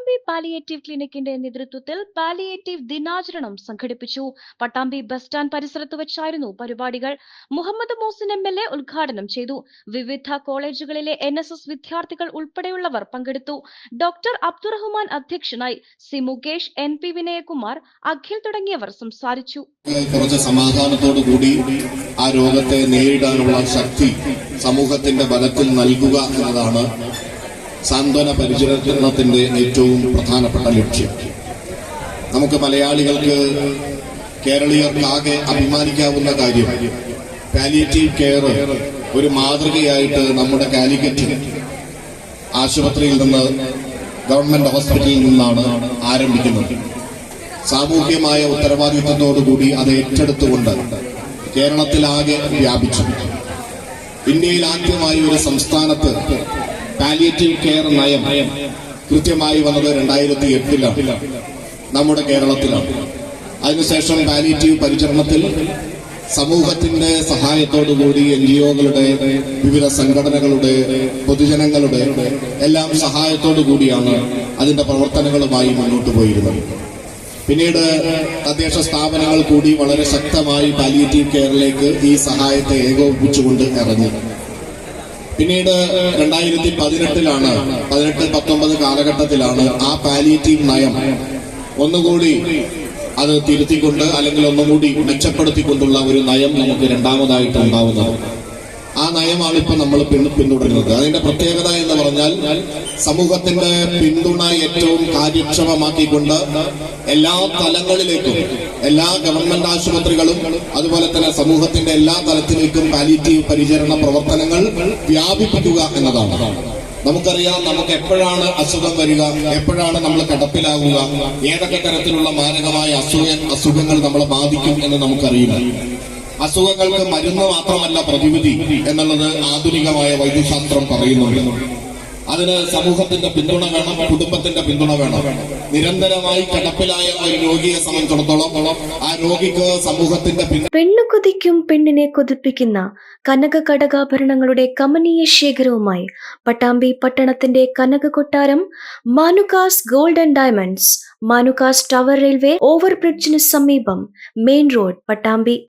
Pattambi palliative ക്ലിനിക്കിന്റെ നേതൃത്വത്തിൽ palliative ദിനാചരണം സംഘടിപ്പിച്ചു. പട്ടാമ്പി ബസ് സ്റ്റാൻഡ് പരിസരത്ത് വെച്ചായിരുന്നു പരിപാടികൾ. മുഹമ്മദ് മോസിൻ MLA ഉദ്ഘാടനം ചെയ്തു. വിവിധ കോളേജുകളിലെ NSS വിദ്യാർത്ഥികൾ ഉൾപ്പെടെയുള്ളവർ പങ്കെടുത്തു. ഡോക്ടർ അബ്ദുറഹ്മാൻ അധ്യക്ഷനായി. സി മുകേഷ്, NP വിനയകുമാർ, അഖിൽ തുടങ്ങിയവർ സംസാരിച്ചു. കുറച്ച് സമാധാനത്തോടു കൂടി ആ രോഗത്തെ നേരിടാനുള്ള ശക്തി സമൂഹത്തിന്റെ ബലത്തിൽ നൽകുക എന്നതാണ് സാന്ത്വന പരിചരണത്തിന്റെ ഏറ്റവും പ്രധാനപ്പെട്ട ലക്ഷ്യം. നമുക്ക് മലയാളികൾക്ക്, കേരളീയർക്കാകെ അഭിമാനിക്കാവുന്ന കാര്യം പാലിയേറ്റീവ് കെയർ ഒരു മാതൃകയായിട്ട് നമ്മുടെ കാലിക്കറ്റ് ആശുപത്രിയിൽ നിന്ന്, ഗവൺമെന്റ് ഹോസ്പിറ്റലിൽ നിന്നാണ് ആരംഭിക്കുന്നത്. സാമൂഹ്യമായ ഉത്തരവാദിത്വത്തോടുകൂടി അത് ഏറ്റെടുത്തുകൊണ്ട് കേരളത്തിലാകെ വ്യാപിച്ചു. ഇന്ത്യയിൽ ആദ്യമായി ഒരു സംസ്ഥാനത്ത് പാലിയേറ്റീവ് കെയർ നയം കൃത്യമായി വന്നത് 2008 നമ്മുടെ കേരളത്തിലാണ്. അതിനുശേഷം പാലിയേറ്റീവ് പരിചരണത്തിൽ സമൂഹത്തിന്റെ സഹായത്തോടുകൂടി NGOകളുടെ, വിവിധ സംഘടനകളുടെ, പൊതുജനങ്ങളുടെ എല്ലാം സഹായത്തോടുകൂടിയാണ് അതിന്റെ പ്രവർത്തനങ്ങളുമായി മുന്നോട്ട് പോയിരുന്നത്. പിന്നീട് തദ്ദേശ സ്ഥാപനങ്ങൾ കൂടി വളരെ ശക്തമായി പാലിയേറ്റീവ് കെയറിലേക്ക് ഈ സഹായത്തെ ഏകോപിപ്പിച്ചുകൊണ്ട് ഇറങ്ങി. പിന്നീട് 2018 19 കാലഘട്ടത്തിലാണ് ആ പാലിയേറ്റീവ് നയം ഒന്നുകൂടി അത് തിരുത്തിക്കൊണ്ട്, അല്ലെങ്കിൽ ഒന്നുകൂടി മെച്ചപ്പെടുത്തിക്കൊണ്ടുള്ള ഒരു നയം നമുക്ക് രണ്ടാമതായിട്ട് ഉണ്ടാവുന്നത്. ആ നയമാണ് ഇപ്പൊ നമ്മൾ പിന്തുടരുന്നത്. അതിന്റെ പ്രത്യേകത എന്ന് പറഞ്ഞാൽ സമൂഹത്തിന്റെ പിന്തുണ ഏറ്റവും കാര്യക്ഷമമാക്കിക്കൊണ്ട് എല്ലാ തലങ്ങളിലേക്കും, എല്ലാ ഗവൺമെന്റ് ആശുപത്രികളും അതുപോലെ തന്നെ സമൂഹത്തിന്റെ എല്ലാ തലത്തിലേക്കും പാലിയേറ്റീവ് പരിചരണ പ്രവർത്തനങ്ങൾ വ്യാപിപ്പിക്കുക എന്നതാണ്. നമുക്കറിയാം, നമുക്ക് എപ്പോഴാണ് അസുഖം വരിക, എപ്പോഴാണ് നമ്മൾ കിടപ്പിലാകുക, ഏതൊക്കെ തരത്തിലുള്ള മാരകമായ അസുഖങ്ങൾ നമ്മളെ ബാധിക്കും എന്ന് നമുക്കറിയില്ല. അസുഖങ്ങൾക്ക് മരുന്ന് മാത്രമല്ല പ്രതിവിധി എന്നുള്ളത് ആധുനികമായ വൈദ്യശാസ്ത്രം പറയുന്നുണ്ട്. അതിന് സമൂഹത്തിന്റെ പിന്തുണ വേണം, കുടുംബത്തിന്റെ പിന്തുണ വേണം. നിരന്തരമായി കിടപ്പിലായ ഒരു രോഗിയെ സംബന്ധിച്ചിടത്തോളം ആ രോഗിക്ക് സമൂഹത്തിന്റെ പെണ്ണു കൊതിക്കും പെണ്ണിനെ കൊതിപ്പിക്കുന്ന കനക കടകാഭരണങ്ങളുടെ കമനീയ ശേഖരവുമായി പട്ടാമ്പി പട്ടണത്തിന്റെ കനക കൊട്ടാരം Manukas gold and diamonds, Manukas tower railway ഓവർബ്രിഡ്ജിന് സമീപം, മെയിൻ റോഡ്, പട്ടാമ്പി.